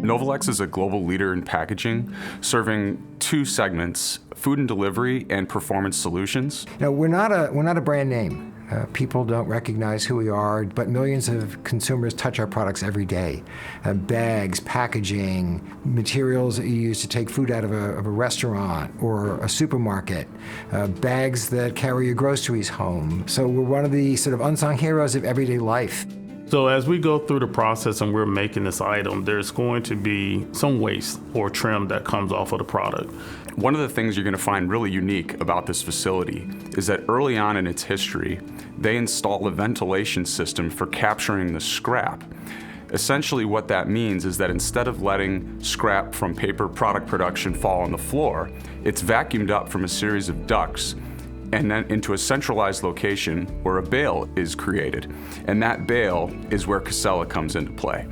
Novolex is a global leader in packaging, serving two segments, food and delivery and performance solutions. Now, we're not a brand name. People don't recognize who we are, but millions of consumers touch our products every day. Bags, packaging, materials that you use to take food out of a restaurant or a supermarket, bags that carry your groceries home. So we're one of the sort of unsung heroes of everyday life. So as we go through the process and we're making this item, there's going to be some waste or trim that comes off of the product. One of the things you're going to find really unique about this facility is that early on in its history, they installed a ventilation system for capturing the scrap. Essentially what that means is that instead of letting scrap from paper product production fall on the floor, it's vacuumed up from a series of ducts and then into a centralized location where a bale is created. And that bale is where Casella comes into play.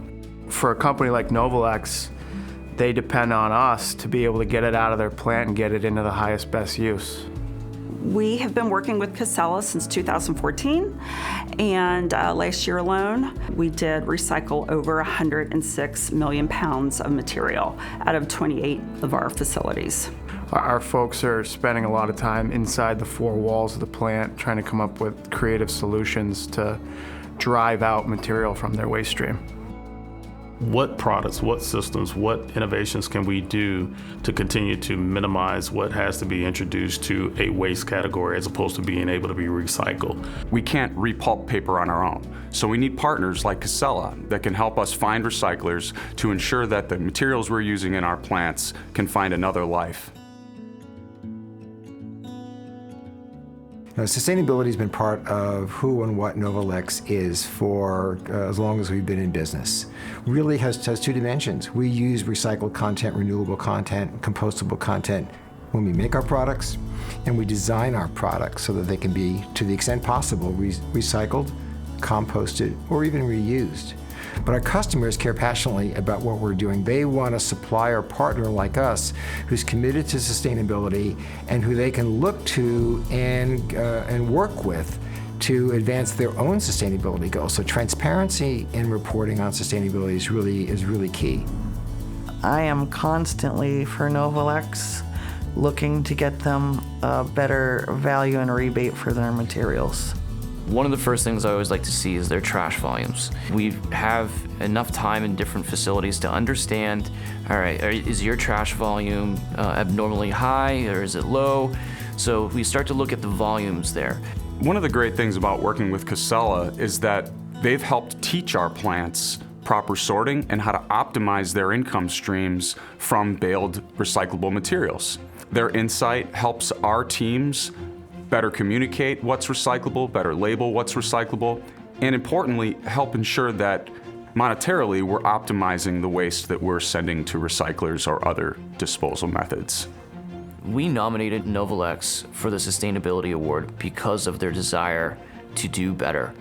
For a company like Novolex, they depend on us to be able to get it out of their plant and get it into the highest, best use. We have been working with Casella since 2014, and last year alone, we did recycle over 106 million pounds of material out of 28 of our facilities. Our folks are spending a lot of time inside the four walls of the plant trying to come up with creative solutions to drive out material from their waste stream. What products, what systems, what innovations can we do to continue to minimize what has to be introduced to a waste category as opposed to being able to be recycled? We can't repulp paper on our own, so we need partners like Casella that can help us find recyclers to ensure that the materials we're using in our plants can find another life. Now, sustainability has been part of who and what Novolex is for as long as we've been in business. Really has two dimensions. We use recycled content, renewable content, compostable content when we make our products, and we design our products so that they can be, to the extent possible, recycled, composted, or even reused. But our customers care passionately about what we're doing. They want a supplier partner like us who's committed to sustainability and who they can look to and work with to advance their own sustainability goals. So transparency in reporting on sustainability is really key. I am constantly, for Novolex, looking to get them a better value and rebate for their materials. One of the first things I always like to see is their trash volumes. We have enough time in different facilities to understand, all right, is your trash volume abnormally high or is it low? So we start to look at the volumes there. One of the great things about working with Casella is that they've helped teach our plants proper sorting and how to optimize their income streams from baled recyclable materials. Their insight helps our teams better communicate what's recyclable, better label what's recyclable, and importantly, help ensure that monetarily we're optimizing the waste that we're sending to recyclers or other disposal methods. We nominated Novolex for the Sustainability Award because of their desire to do better.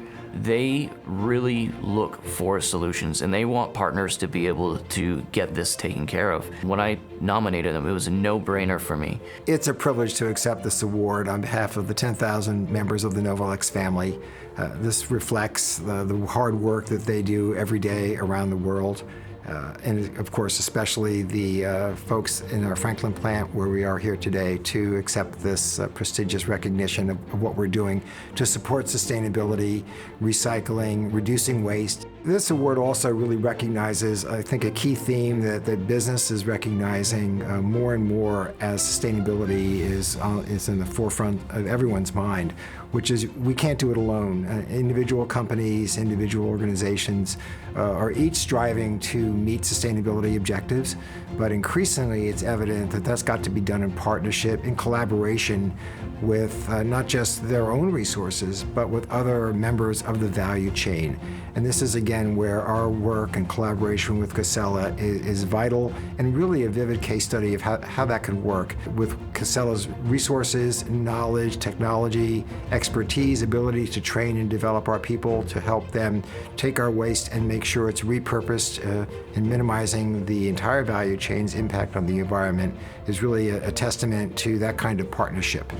They really look for solutions and they want partners to be able to get this taken care of. When I nominated them, it was a no-brainer for me. It's a privilege to accept this award on behalf of the 10,000 members of the Novolex family. This reflects the hard work that they do every day around the world. And of course, especially the folks in our Franklin plant where we are here today to accept this prestigious recognition of what we're doing to support sustainability, recycling, reducing waste. This award also really recognizes, I think, a key theme that business is recognizing more and more as sustainability is in the forefront of everyone's mind, which is we can't do it alone. Individual companies, individual organizations are each striving to meet sustainability objectives, but increasingly it's evident that that's got to be done in partnership, in collaboration with not just their own resources, but with other members of the value chain. And this is again where our work and collaboration with Casella is vital and really a vivid case study of how that could work with Casella's resources, knowledge, technology, expertise, ability to train and develop our people to help them take our waste and make sure it's repurposed and minimizing the entire value chain's impact on the environment is really a testament to that kind of partnership.